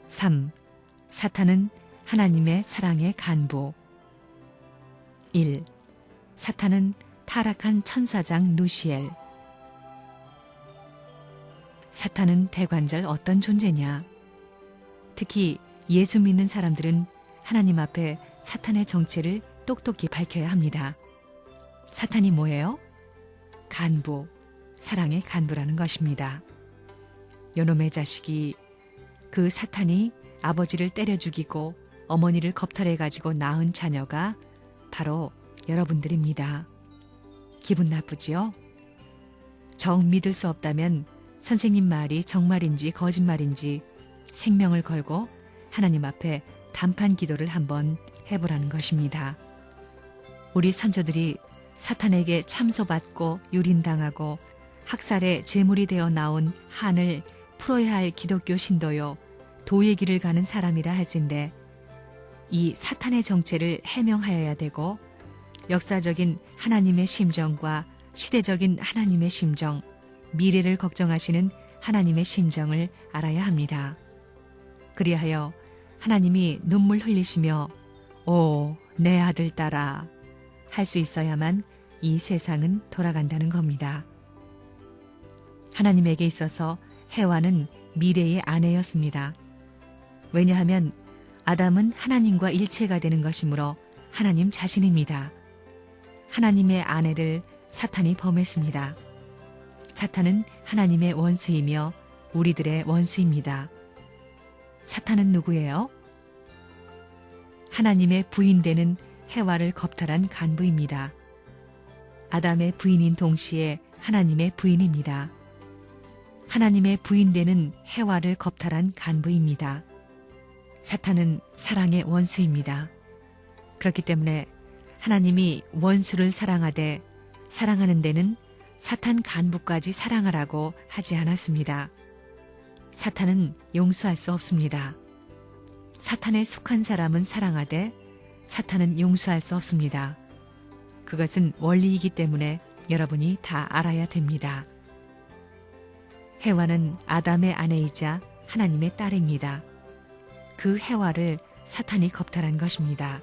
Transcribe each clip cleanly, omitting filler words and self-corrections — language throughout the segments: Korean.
3. 사탄은 하나님의 사랑의 간부. 1. 사탄은 타락한 천사장 루시엘. 사탄은 대관절 어떤 존재냐? 특히 예수 믿는 사람들은 하나님 앞에 사탄의 정체를 똑똑히 밝혀야 합니다. 사탄이 뭐예요? 간부, 사랑의 간부라는 것입니다. 요놈의 자식이, 그 사탄이 아버지를 때려 죽이고 어머니를 겁탈해가지고 낳은 자녀가 바로 여러분들입니다. 기분 나쁘지요? 정 믿을 수 없다면 선생님 말이 정말인지 거짓말인지 생명을 걸고 하나님 앞에 단판 기도를 한번 해보라는 것입니다. 우리 선조들이 사탄에게 참소받고 유린당하고 학살의 제물이 되어 나온 한을 풀어야 할 기독교 신도요, 도의 길을 가는 사람이라 할진대 이 사탄의 정체를 해명하여야 되고 역사적인 하나님의 심정과 시대적인 하나님의 심정, 미래를 걱정하시는 하나님의 심정을 알아야 합니다. 그리하여 하나님이 눈물 흘리시며 오, 내 아들 딸아 할 수 있어야만 이 세상은 돌아간다는 겁니다. 하나님에게 있어서 해와는 미래의 아내였습니다. 왜냐하면 아담은 하나님과 일체가 되는 것이므로 하나님 자신입니다. 하나님의 아내를 사탄이 범했습니다. 사탄은 하나님의 원수이며 우리들의 원수입니다. 사탄은 누구예요? 하나님의 부인되는 해와를 겁탈한 간부입니다. 아담의 부인인 동시에 하나님의 부인입니다. 하나님의 부인되는 해와를 겁탈한 간부입니다. 사탄은 사랑의 원수입니다. 그렇기 때문에 하나님이 원수를 사랑하되 사랑하는 데는 사탄 간부까지 사랑하라고 하지 않았습니다. 사탄은 용서할 수 없습니다. 사탄에 속한 사람은 사랑하되 사탄은 용서할 수 없습니다. 그것은 원리이기 때문에 여러분이 다 알아야 됩니다. 해와는 아담의 아내이자 하나님의 딸입니다. 그 해와를 사탄이 겁탈한 것입니다.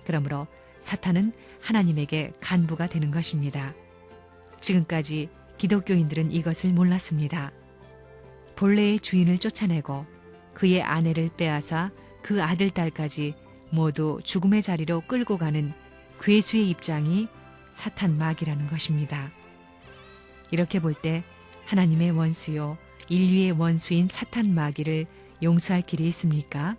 그러므로 사탄은 하나님에게 간부가 되는 것입니다. 지금까지 기독교인들은 이것을 몰랐습니다. 본래의 주인을 쫓아내고 그의 아내를 빼앗아 그 아들, 딸까지 모두 죽음의 자리로 끌고 가는 괴수의 입장이 사탄 마귀라는 것입니다. 이렇게 볼 때 하나님의 원수요, 인류의 원수인 사탄 마귀를 용서할 길이 있습니까?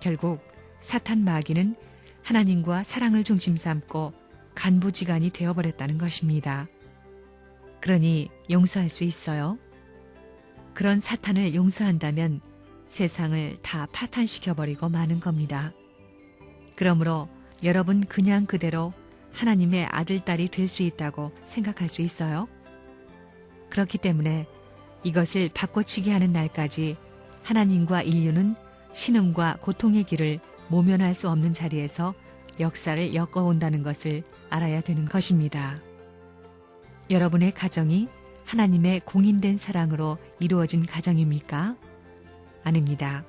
결국 사탄 마귀는 하나님과 사랑을 중심 삼고 간부지간이 되어버렸다는 것입니다. 그러니 용서할 수 있어요? 그런 사탄을 용서한다면 세상을 다 파탄시켜버리고 마는 겁니다. 그러므로 여러분 그냥 그대로 하나님의 아들, 딸이 될 수 있다고 생각할 수 있어요? 그렇기 때문에 이것을 바꿔치기 하는 날까지 하나님과 인류는 신음과 고통의 길을 모면할 수 없는 자리에서 역사를 엮어온다는 것을 알아야 되는 것입니다. 여러분의 가정이 하나님의 공인된 사랑으로 이루어진 가정입니까? 아닙니다.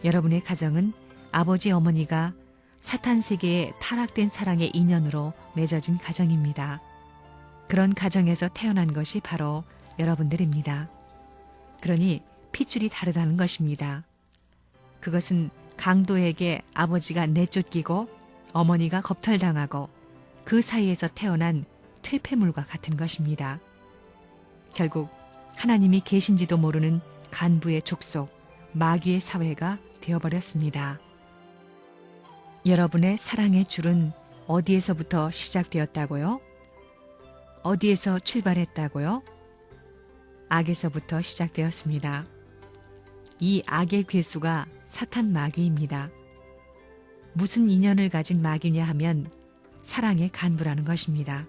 여러분의 가정은 아버지, 어머니가 사탄 세계에 타락된 사랑의 인연으로 맺어진 가정입니다. 그런 가정에서 태어난 것이 바로 여러분들입니다. 그러니 핏줄이 다르다는 것입니다. 그것은 강도에게 아버지가 내쫓기고 어머니가 겁탈당하고 그 사이에서 태어난 퇴폐물과 같은 것입니다. 결국 하나님이 계신지도 모르는 간부의 족속, 마귀의 사회가 되어버렸습니다. 여러분의 사랑의 줄은 어디에서부터 시작되었다고요? 어디에서 출발했다고요? 악에서부터 시작되었습니다. 이 악의 괴수가 사탄 마귀입니다. 무슨 인연을 가진 마귀냐 하면 사랑의 간부라는 것입니다.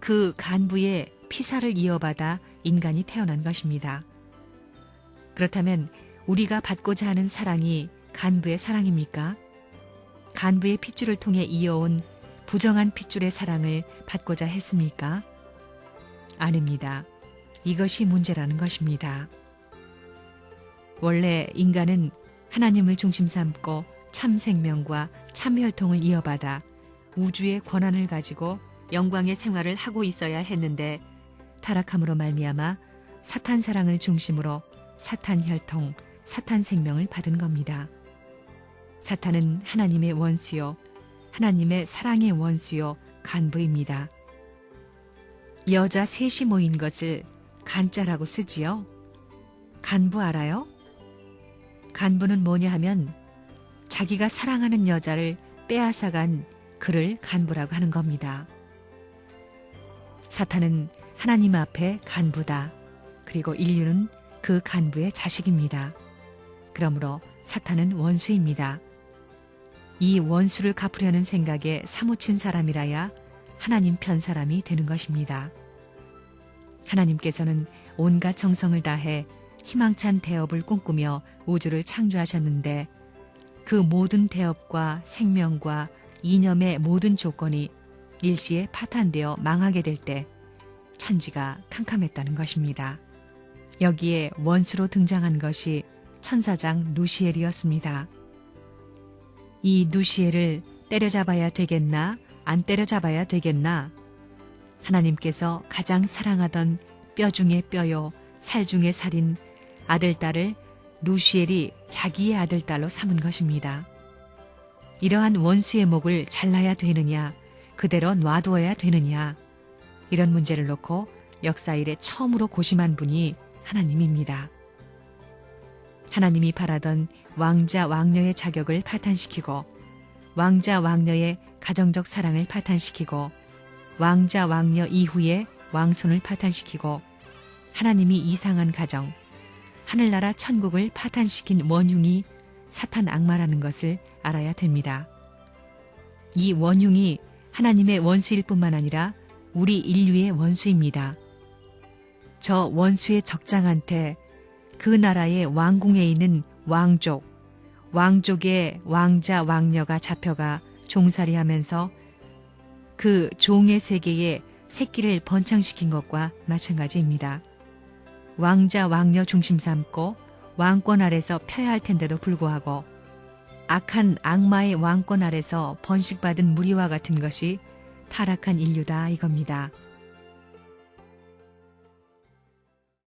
그 간부의 피사를 이어받아 인간이 태어난 것입니다. 그렇다면 우리가 받고자 하는 사랑이 간부의 사랑입니까? 간부의 핏줄을 통해 이어온 부정한 핏줄의 사랑을 받고자 했습니까? 아닙니다. 이것이 문제라는 것입니다. 원래 인간은 하나님을 중심 삼고 참 생명과 참 혈통을 이어받아 우주의 권한을 가지고 영광의 생활을 하고 있어야 했는데 타락함으로 말미암아 사탄 사랑을 중심으로 사탄 혈통, 사탄 생명을 받은 겁니다. 사탄은 하나님의 원수요, 하나님의 사랑의 원수요, 간부입니다. 여자 셋이 모인 것을 간자라고 쓰지요. 간부 알아요? 간부는 뭐냐 하면 자기가 사랑하는 여자를 빼앗아간 그를 간부라고 하는 겁니다. 사탄은 하나님 앞에 간부다. 그리고 인류는 그 간부의 자식입니다. 그러므로 사탄은 원수입니다. 이 원수를 갚으려는 생각에 사무친 사람이라야 하나님 편 사람이 되는 것입니다. 하나님께서는 온갖 정성을 다해 희망찬 대업을 꿈꾸며 우주를 창조하셨는데 그 모든 대업과 생명과 이념의 모든 조건이 일시에 파탄되어 망하게 될 때 천지가 캄캄했다는 것입니다. 여기에 원수로 등장한 것이 천사장 누시엘이었습니다. 이 누시엘을 때려잡아야 되겠나 안 때려잡아야 되겠나? 하나님께서 가장 사랑하던 뼈 중에 뼈요 살 중에 살인 아들딸을 누시엘이 자기의 아들딸로 삼은 것입니다. 이러한 원수의 목을 잘라야 되느냐 그대로 놔두어야 되느냐 이런 문제를 놓고 역사 이래 처음으로 고심한 분이 하나님입니다. 하나님이 바라던 왕자 왕녀의 자격을 파탄시키고 왕자 왕녀의 가정적 사랑을 파탄시키고 왕자 왕녀 이후에 왕손을 파탄시키고 하나님이 이상한 가정, 하늘나라 천국을 파탄시킨 원흉이 사탄 악마라는 것을 알아야 됩니다. 이 원흉이 하나님의 원수일 뿐만 아니라 우리 인류의 원수입니다. 저 원수의 적장한테 그 나라의 왕궁에 있는 왕족의 왕자 왕녀가 잡혀가 종살이하면서 그 종의 세계에 새끼를 번창시킨 것과 마찬가지입니다. 왕자 왕녀 중심 삼고 왕권 아래서 펴야 할 텐데도 불구하고 악한 악마의 왕권 아래서 번식받은 무리와 같은 것이 타락한 인류다 이겁니다.